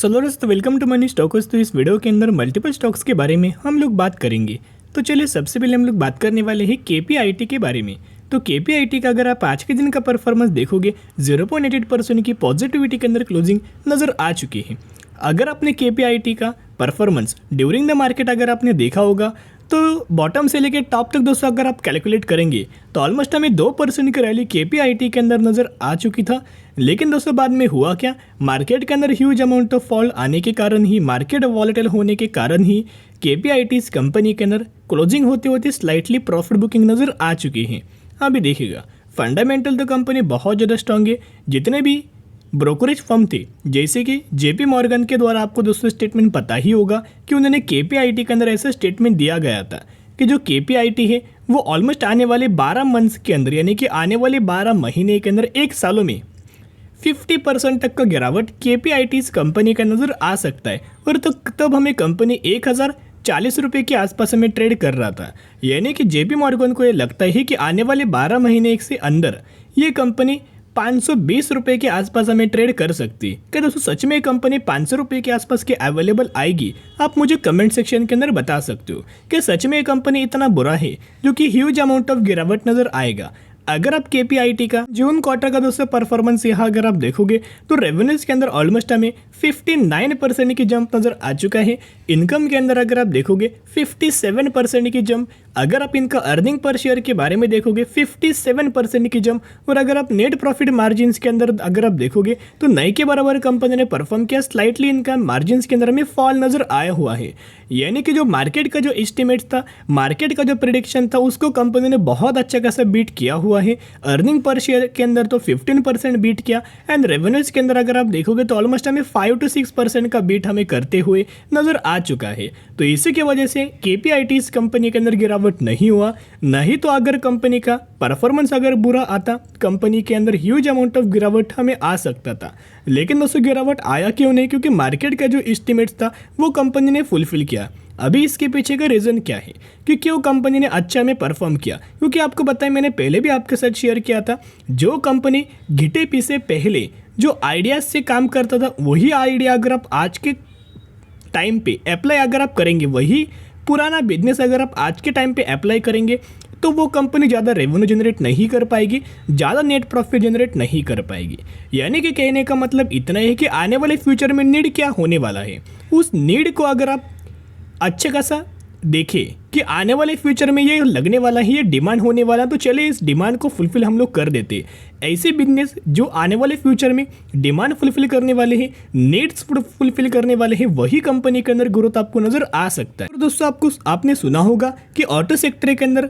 दोस्तों welcome to money stocks. तो इस वीडियो के अंदर मल्टीपल स्टॉक्स के बारे में हम लोग बात करेंगे। तो चलिए सबसे पहले हम लोग बात करने वाले हैं केपीआईटी के बारे में। तो केपीआईटी का अगर आप आज के दिन का परफॉर्मेंस देखोगे 0.88% की पॉजिटिविटी के अंदर क्लोजिंग नज़र आ चुकी है। अगर आपने केपीआईटी का परफॉर्मेंस ड्यूरिंग द मार्केट अगर आपने देखा होगा तो बॉटम से लेकर टॉप तक दोस्तों अगर आप कैलकुलेट करेंगे तो ऑलमोस्ट हमें 2% की रैली केपीआईटी के अंदर नज़र आ चुकी था। लेकिन दोस्तों बाद में हुआ क्या, मार्केट के अंदर ह्यूज अमाउंट ऑफ फॉल आने के कारण ही, मार्केट वॉलेटाइल होने के कारण ही केपीआईटी इस कंपनी के अंदर क्लोजिंग होते होते स्लाइटली प्रॉफिट बुकिंग नज़र आ चुकी है। अभी देखिएगा फंडामेंटल तो कंपनी बहुत ज़्यादा स्ट्रांग है। जितने भी ब्रोकरेज फर्म थे जैसे कि जेपी मॉर्गन के द्वारा आपको दोस्तों स्टेटमेंट पता ही होगा कि उन्होंने केपीआईटी के अंदर ऐसा स्टेटमेंट दिया गया था कि जो केपीआईटी है वो ऑलमोस्ट आने वाले 12 मंथ्स के अंदर, यानी कि आने वाले 12 महीने के अंदर, एक सालों में 50% तक का गिरावट केपीआईटी इस कंपनी का नज़र आ सकता है। और तो तब हमें कंपनी 1040 रुपये के आसपास हमें ट्रेड कर रहा था। यानी कि जेपी मॉर्गन को ये लगता है कि आने वाले 12 महीने से अंदर ये कंपनी 520 रुपये के आसपास हमें ट्रेड कर सकती है। क्या दोस्तों सच में कंपनी 500 रुपये के आसपास के अवेलेबल आएगी? आप मुझे कमेंट सेक्शन के अंदर बता सकते हो कि सच में कंपनी इतना बुरा है जो कि ह्यूज अमाउंट ऑफ गिरावट नज़र आएगा। अगर आप केपीआईटी का जून क्वार्टर का दोस्तों परफॉर्मेंस यहाँ अगर आप देखोगे तो रेवेन्यूज के अंदर ऑलमोस्ट हमें 59% की जंप नज़र आ चुका है। इनकम के अंदर अगर आप देखोगे 57% की जंप। अगर आप इनका अर्निंग पर शेयर के बारे में देखोगे 57% की जंप। और अगर आप नेट प्रॉफिट मार्जिन के अंदर अगर आप देखोगे तो नई के बराबर कंपनी ने परफॉर्म किया। स्लाइटली इनका मार्जिन के अंदर हमें फॉल नज़र आया हुआ है। यानी कि जो मार्केट का जो एस्टिमेट था, मार्केट का जो प्रेडिक्शन था, उसको कंपनी ने बहुत अच्छा खासा बीट किया हुआ है। अर्निंग पर शेयर के अंदर तो 15% बीट किया एंड रेवेन्यूज के अंदर अगर आप देखोगे तो ऑलमोस्ट हमें 5 to 6% का बीट हमें करते हुए नज़र आ चुका है। तो इसी की वजह से केपीआईटी इस कंपनी के अंदर गिरावट नहीं हुआ। नहीं तो अगर कंपनी का परफॉर्मेंस अगर बुरा आता, कंपनी के अंदर ह्यूज अमाउंट ऑफ गिरावट हमें आ सकता था। लेकिन दोस्तों गिरावट आया क्यों नहीं? क्योंकि मार्केट का जो एस्टिमेट था वो कंपनी ने फुलफिल किया। अभी इसके पीछे का रीज़न क्या है कि क्यों कंपनी ने अच्छा में परफॉर्म किया? क्योंकि आपको बताया, मैंने पहले भी आपके साथ शेयर किया था, जो कंपनी घिटे पीसे पहले जो आइडियाज़ से काम करता था वही आइडिया अगर आप आज के टाइम पे अप्लाई अगर आप करेंगे, वही पुराना बिजनेस अगर आप आज के टाइम पे अप्लाई करेंगे तो वो कंपनी ज़्यादा रेवेन्यू जनरेट नहीं कर पाएगी, ज़्यादा नेट प्रॉफिट जनरेट नहीं कर पाएगी। यानी कि कहने का मतलब इतना है कि आने वाले फ्यूचर में नीड क्या होने वाला है, उस नीड को अगर आप अच्छे खासा देखें कि आने वाले फ्यूचर में ये लगने वाला है, ये डिमांड होने वाला, तो चले इस डिमांड को फुलफिल हम लोग कर देते। ऐसे बिजनेस जो आने वाले फ्यूचर में डिमांड फुलफिल करने वाले हैं, नीड्स फुलफिल करने वाले हैं, वही कंपनी के अंदर ग्रोथ आपको नज़र आ सकता है। और दोस्तों आपने सुना होगा कि ऑटो सेक्टर के अंदर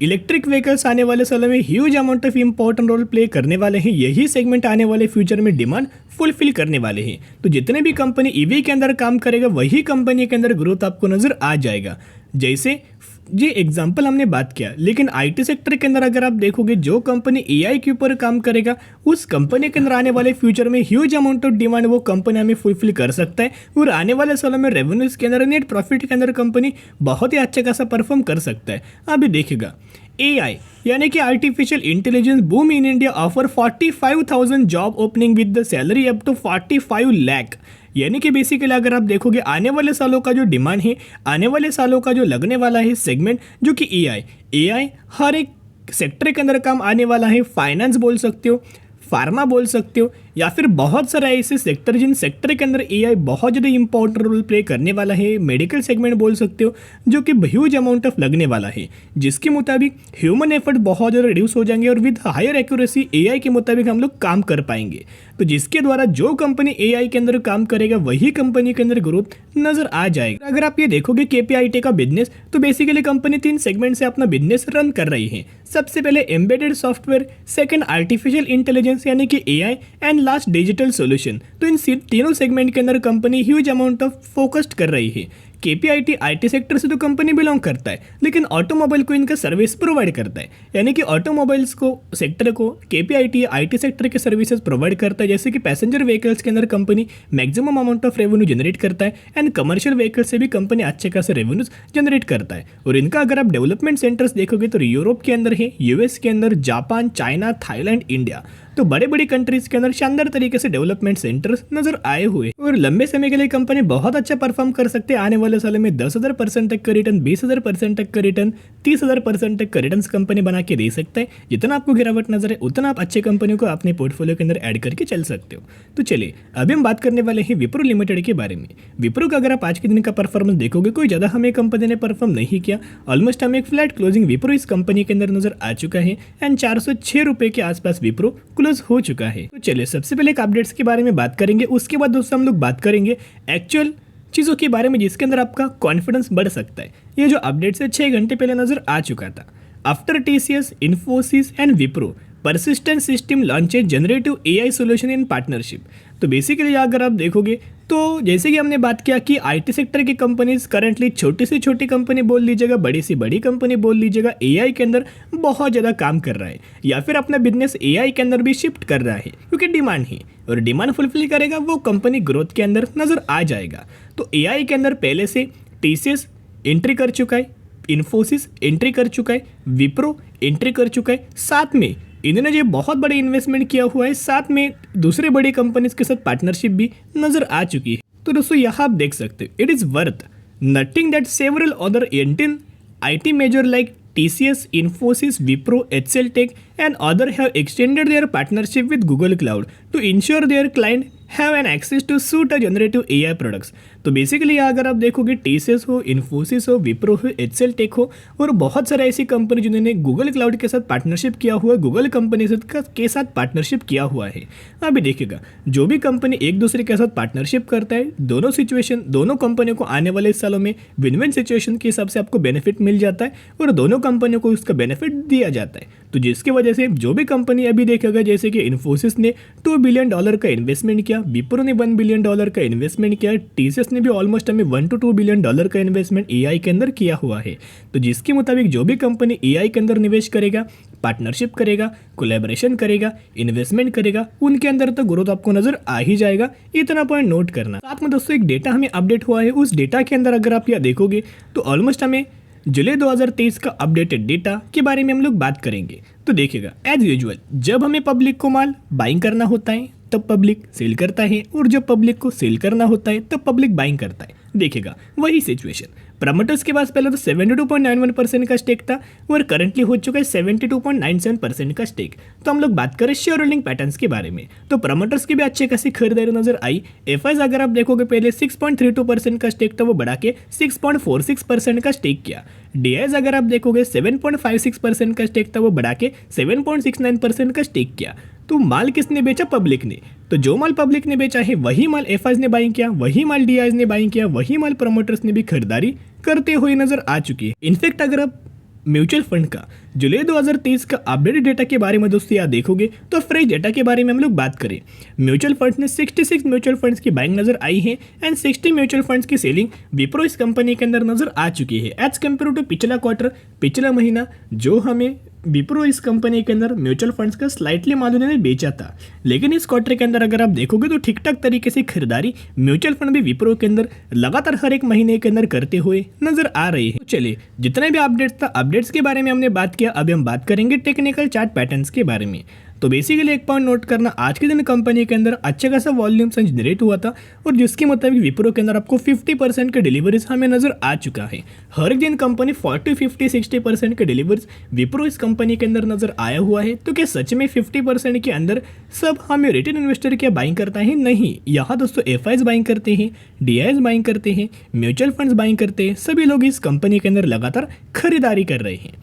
इलेक्ट्रिक व्हीकल्स आने वाले सालों में huge amount of important role play करने वाले हैं। यही सेगमेंट आने वाले फ्यूचर में डिमांड फुलफिल करने वाले हैं। तो जितने भी कंपनी ईवी के अंदर काम करेगा वही कंपनी के अंदर ग्रोथ आपको नज़र आ जाएगा। जैसे ये एग्जाम्पल हमने बात किया, लेकिन आईटी सेक्टर के अंदर अगर आप देखोगे जो कंपनी एआई के ऊपर काम करेगा उस कंपनी के अंदर आने वाले फ्यूचर में ह्यूज अमाउंट ऑफ डिमांड वो कंपनी हमें फुलफिल कर सकता है। और आने वाले सालों में रेवेन्यूज के अंदर, नेट प्रॉफिट के अंदर कंपनी बहुत ही अच्छा खासा परफॉर्म कर सकता है। अभी देखिएगा AI यानी कि artificial intelligence boom in India offer 45,000 job opening with the salary up to 45 lakh. यानी कि बेसिकली अगर आप देखोगे आने वाले सालों का जो डिमांड है, आने वाले सालों का जो लगने वाला है सेगमेंट, जो कि AI हर एक सेक्टर के अंदर काम आने वाला है। फाइनेंस बोल सकते हो, फार्मा बोल सकते हो, या फिर बहुत सारे ऐसे सेक्टर जिन सेक्टर के अंदर AI बहुत ज़्यादा इंपॉर्टेंट रोल प्ले करने वाला है। मेडिकल सेगमेंट बोल सकते हो जो कि ह्यूज अमाउंट ऑफ लगने वाला है, जिसके मुताबिक ह्यूमन एफर्ट बहुत ज़्यादा रिड्यूस हो जाएंगे और विद हायर एक्यूरेसी AI के मुताबिक हम लोग काम कर पाएंगे। तो जिसके द्वारा जो कंपनी AI के अंदर काम करेगा वही कंपनी के अंदर ग्रोथ नज़र आ जाएगा। अगर आप ये देखोगे केपीआईटी का बिजनेस, तो बेसिकली कंपनी 3 सेगमेंट से अपना बिजनेस रन कर रही है। सबसे पहले embedded software, second artificial intelligence यानी कि AI, and last digital solution. तो इन तीनों सेगमेंट के अंदर company huge amount of focused कर रही है। केपीआईटी आईटी सेक्टर से तो कंपनी बिलोंग करता है, लेकिन ऑटोमोबाइल को इनका सर्विस प्रोवाइड करता है। यानी कि ऑटोमोबाइल्स को सेक्टर को केपीआईटी आईटी सेक्टर के सर्विसेज प्रोवाइड करता है। जैसे कि पैसेंजर व्हीकल्स के अंदर company maximum amount of revenue generate करता है एंड कमर्शियल व्हीकल से भी कंपनी अच्छे खासे रेवेन्यूज जनरेट करता है। और इनका अगर आप डेवलपमेंट सेंटर्स देखोगे तो यूरोप के अंदर है, यूएस के अंदर, जापान, चाइना, थाईलैंड, इंडिया, तो बड़े बड़ी कंट्रीज के अंदर शानदार तरीके से डेवलपमेंट सेंटर्स नजर आए हुए और लंबे समय के लिए कंपनी बहुत अच्छा परफॉर्म कर सकते हैं। आने वाले सालों में 10,000% तक का रिटर्न, 20,000% तक का रिटर्न, 30,000% तक का रिटर्न कंपनी बना के दे सकता है। जितना आपको गिरावट नजर है उतना आप अच्छे कंपनियों को अपने पोर्टफोलियो के अंदर ऐड करके चल सकते हो। तो चलिए अभी हम बात करने वाले हैं विप्रो लिमिटेड के बारे में। विप्रो का अगर आप आज के दिन का परफॉर्मेंस देखोगे, कोई ज्यादा हमें कंपनी ने परफॉर्म नहीं किया। ऑलमोस्ट हमें एक फ्लैट क्लोजिंग विप्रो इस कंपनी के अंदर नजर आ चुका है एंड 406 रुपए के आसपास विप्रो क्लोज हो चुका है। तो चलिए सबसे पहले एक अपडेट्स के बारे में बात करेंगे, उसके बाद दोस्तों हम लोग बात करेंगे एक्चुअल चीज़ों के बारे में जिसके अंदर आपका कॉन्फिडेंस बढ़ सकता है। ये जो अपडेट्स है 6 घंटे पहले नजर आ चुका था। After TCS, Infosys and Wipro persistent system launches generative AI solution in partnership. तो बेसिकली अगर आप देखोगे तो जैसे कि हमने बात किया कि आईटी सेक्टर की कंपनीज करंटली छोटी से छोटी कंपनी बोल लीजिएगा, बड़ी से बड़ी कंपनी बोल लीजिएगा, एआई के अंदर बहुत ज़्यादा काम कर रहा है या फिर अपना बिजनेस एआई के अंदर भी शिफ्ट कर रहा है क्योंकि डिमांड है और डिमांड फुलफिल करेगा वो कंपनी ग्रोथ के अंदर नजर आ जाएगा। तो एआई के अंदर पहले से टीसीएस एंट्री कर चुका है, इन्फोसिस एंट्री कर चुका है, विप्रो एंट्री कर चुका है, साथ में इन्होंने जो बहुत बड़े इन्वेस्टमेंट किया हुआ है, साथ में दूसरे बड़ी कंपनीज के साथ पार्टनरशिप भी नजर आ चुकी है। तो दोस्तों यहाँ आप देख सकते हो it is worth nothing that several other Indian IT major like TCS, Infosys, Wipro, HCLTech and other have extended their partnership with Google Cloud to ensure their client have an access to suite of generative AI products। तो basically अगर आप देखोगे TCS हो, इन्फोसिस हो, विप्रो हो, HCLTech हो और बहुत सारे ऐसी कंपनी जिन्होंने गूगल क्लाउड के साथ पार्टनरशिप किया हुआ है, गूगल कंपनी के साथ पार्टनरशिप किया हुआ है। अभी देखिएगा जो भी कंपनी एक दूसरे के साथ पार्टनरशिप करता है, दोनों सिचुएशन, दोनों कंपनियों को आने वाले सालों में विन विन सिचुएशन के हिसाब से आपको बेनिफिट मिल जाता है और दोनों कंपनियों को उसका बेनिफिट दिया जाता है। तो जिसकी वजह से जो भी कंपनी अभी देखेगा, जैसे कि इन्फोसिस ने $2 बिलियन का इन्वेस्टमेंट किया, विप्रो ने $1 बिलियन का इन्वेस्टमेंट किया, टीसीएस ने भी ऑलमोस्ट हमें $1 to $2 बिलियन का इन्वेस्टमेंट एआई के अंदर किया हुआ है। तो जिसके मुताबिक जो भी कंपनी एआई के अंदर निवेश करेगा, पार्टनरशिप करेगा, कोलैबोरेशन करेगा, इन्वेस्टमेंट करेगा, उनके अंदर तो ग्रोथ आपको नजर आ ही जाएगा। इतना पॉइंट नोट करना। साथ में दोस्तों एक डेटा हमें अपडेट हुआ है, उस डेटा के अंदर अगर आप यहाँ देखोगे तो ऑलमोस्ट हमें जुलाई 2023 का अपडेटेड डेटा के बारे में हम लोग बात करेंगे। तो देखिएगा एज यूजुअल जब हमें पब्लिक को माल बाइंग करना होता है तब पब्लिक सेल करता है और जब पब्लिक को सेल करना होता है तब पब्लिक बाइंग करता है। देखिएगा वही सिचुएशन, प्रमोटर्स के पास पहले तो 72.91% का स्टेक था और करंटली हो चुका है 72.97% का स्टेक। तो हम लोग बात करें शेयर होल्डिंग पैटर्न्स के बारे में, तो प्रमोटर्स की भी अच्छी खासी खरीदारी नजर आई। एफआईज अगर आप देखोगे पहले 6.32% का स्टेक था, वो बढ़ा के 6.46% का स्टेक किया। डीआईज अगर आप देखोगे 7.56% का स्टेक था, वो बढ़ा के 7.69% का स्टेक किया। तो माल किसने बेचा? पब्लिक ने। तो जो माल पब्लिक ने बेचा है वही माल एफआईज ने बाइंग किया, वही माल डीआईज ने बाइंग किया, वही माल प्रमोटर्स ने भी खरीदारी करते हुए नजर आ चुकी है। इनफैक्ट अगर आप म्यूचुअल फंड का जुलाई 2023 का अपडेटेड डेटा के बारे में दोस्तों यहाँ देखोगे तो फ्रेश डेटा के बारे में हम लोग बात करें, म्यूचुअल फंड्स ने 66 म्यूचुअल फंड्स की बाइंग नजर आई है एंड 60 म्यूचुअल फंड्स की सेलिंग विप्रो इस कंपनी के अंदर नजर आ चुकी है एज कम्पेयर टू पिछला क्वार्टर, पिछला महीना जो हमें विप्रो इस कंपनी के अंदर म्यूचुअल फंड्स का स्लाइटली माल उन्होंने बेचा था। लेकिन इस क्वार्टर के अंदर अगर आप देखोगे तो ठीक ठाक तरीके से खरीदारी म्यूचुअल फंड भी विप्रो के अंदर लगातार हर एक महीने के अंदर करते हुए नजर आ रही है। तो चलिए जितने भी अपडेट्स था, अपडेट्स के बारे में हमने बात किया, अभी हम बात करेंगे टेक्निकल चार्ट पैटर्न्स के बारे में। तो बेसिकली एक पॉइंट नोट करना, आज के दिन कंपनी के अंदर अच्छा खासा वॉल्यूम जनरेट हुआ था और जिसके मुताबिक विप्रो के अंदर आपको 50% के डिलीवरीज हमें नजर आ चुका है। हर एक दिन कंपनी 40, 50, 60% के डिलीवरीज विप्रो इस कंपनी के अंदर नजर आया हुआ है। तो क्या सच में 50% के अंदर सब हमें रिटेल इन्वेस्टर क्या बाइंग करता है? नहीं, यहाँ दोस्तों एफआईज बाइंग करते हैं, डीआईज बाइंग करते हैं, म्यूचुअल फंड्स बाइंग करते हैं, सभी लोग इस कंपनी के अंदर लगातार खरीदारी कर रहे हैं।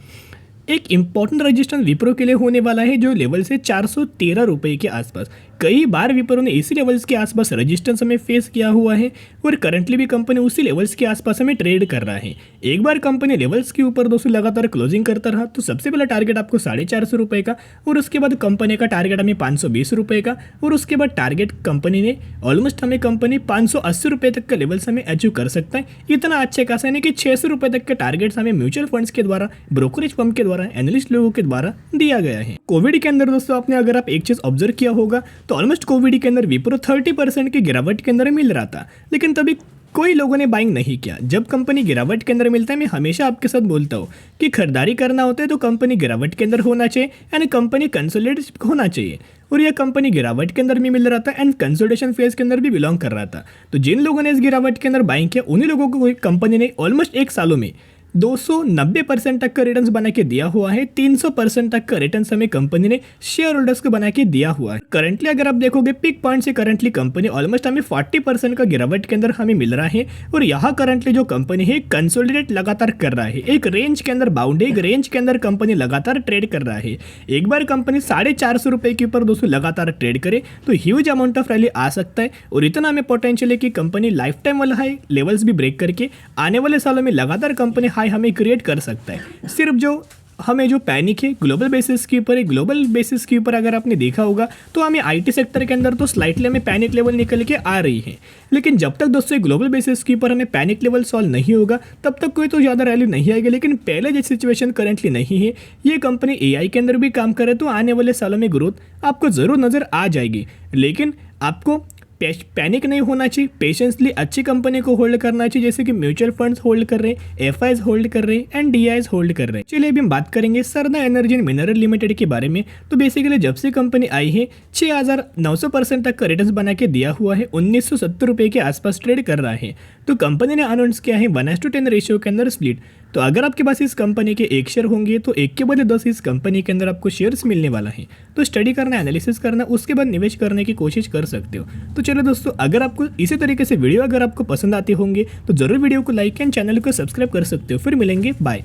एक इंपॉर्टेंट रजिस्ट्रेशन विप्रो के लिए होने वाला है जो लेवल से 413 रुपये के आसपास। कई बार विप्रो ने इसी लेवल्स के आसपास रेजिस्टेंस हमें फेस किया हुआ है और करंटली भी कंपनी उसी लेवल्स के आसपास हमें ट्रेड कर रहा है। एक बार कंपनी लेवल्स के ऊपर दोस्तों लगातार क्लोजिंग करता रहा तो सबसे पहला टारगेट आपको 450 रुपये का, और उसके बाद कंपनी का टारगेट हमें 520 रुपये का, और उसके बाद टारगेट कंपनी ने ऑलमोस्ट हमें कंपनी 580 रुपये तक का लेवल्स हमें अचीव कर सकता है। इतना अच्छे खासा यानी कि 600 रुपये तक के टारगेट्स हमें म्यूचुअल फंड्स के द्वारा, ब्रोकरेज फर्म के द्वारा, एनालिस्ट लोगों के द्वारा दिया गया है। कोविड के अंदर दोस्तों आपने अगर आप एक चीज ऑब्जर्व किया होगा तो ऑलमोस्ट कोविड के अंदर विप्रो 30% की गिरावट के अंदर मिल रहा था, लेकिन तभी कोई लोगों ने बाइंग नहीं किया। जब कंपनी गिरावट के अंदर मिलता है, मैं हमेशा आपके साथ बोलता हूँ कि खरीदारी करना होता है तो कंपनी गिरावट के अंदर होना चाहिए यानी कंपनी कंसोलिडेट होना चाहिए, और यह कंपनी गिरावट के अंदर भी मिल रहा था एंड कंसोलिडेशन फेज के अंदर भी बिलोंग कर रहा था। तो जिन लोगों ने इस गिरावट के अंदर बाइंग किया उन्हीं लोगों को कंपनी ने ऑलमोस्ट एक सालों में 290% तक का रिटर्न्स बना के दिया हुआ है। 300% तक का रिटर्न्स हमें कंपनी ने शेयर होल्डर्स को बना के दिया हुआ है। करंटली अगर आप देखोगे पिक पॉइंट से करंटली कंपनी ऑलमोस्ट हमें 40% का गिरावट के अंदर हमें मिल रहा है, और यहाँ करंटली जो कंपनी है कंसोलिडेट लगातार कर रहा है, एक रेंज के अंदर बाउंड है, एक रेंज के अंदर कंपनी लगातार ट्रेड कर रहा है। एक बार कंपनी 450 रुपये के ऊपर दोस्तों लगातार ट्रेड करे तो ह्यूज अमाउंट ऑफ रैली आ सकता है, और इतना हमें पोटेंशियल है कि कंपनी लाइफ टाइम वाला हाई लेवल्स भी ब्रेक करके आने वाले सालों में लगातार कंपनी हाई हमें क्रिएट कर सकता है। सिर्फ जो हमें जो पैनिक है ग्लोबल बेसिस के ऊपर है, ग्लोबल बेसिस के ऊपर अगर आपने देखा होगा तो हमें आईटी सेक्टर के अंदर तो स्लाइटली हमें पैनिक लेवल निकल के आ रही है, लेकिन जब तक दोस्तों ग्लोबल बेसिस के ऊपर हमें पैनिक लेवल सॉल्व नहीं होगा तब तक कोई तो ज़्यादा रैली नहीं आएगी। लेकिन पहले जैसी सिचुएशन करंटली नहीं है, ये कंपनी एआई के अंदर भी काम करे तो आने वाले सालों में ग्रोथ आपको ज़रूर नज़र आ जाएगी, लेकिन आपको पैनिक नहीं होना चाहिए, पेशेंसली अच्छी कंपनी को होल्ड करना चाहिए, जैसे कि म्यूचुअल फंड्स होल्ड कर रहे हैं, एफआईज होल्ड कर रहे हैं एंड डीआईज होल्ड कर रहे हैं। चलिए अभी हम बात करेंगे सरदा एनर्जी एंड मिनरल लिमिटेड के बारे में। तो बेसिकली जब से कंपनी आई है 6900% तक का रिटर्न्स बना के दिया हुआ है, 1970 रुपये के आसपास ट्रेड कर रहा है। तो कंपनी ने अनाउंस किया है 1:10 रेशियो के अंदर स्प्लिट। तो अगर आपके पास इस कंपनी के एक शेयर होंगे तो एक के बदले 10 इस कंपनी के अंदर आपको शेयर्स मिलने वाला है। तो स्टडी करना, एनालिसिस करना, उसके बाद निवेश करने की कोशिश कर सकते हो। तो चलो दोस्तों, अगर आपको इसी तरीके से वीडियो अगर आपको पसंद आते होंगे तो जरूर वीडियो को लाइक एंड चैनल को सब्सक्राइब कर सकते हो। फिर मिलेंगे, बाय।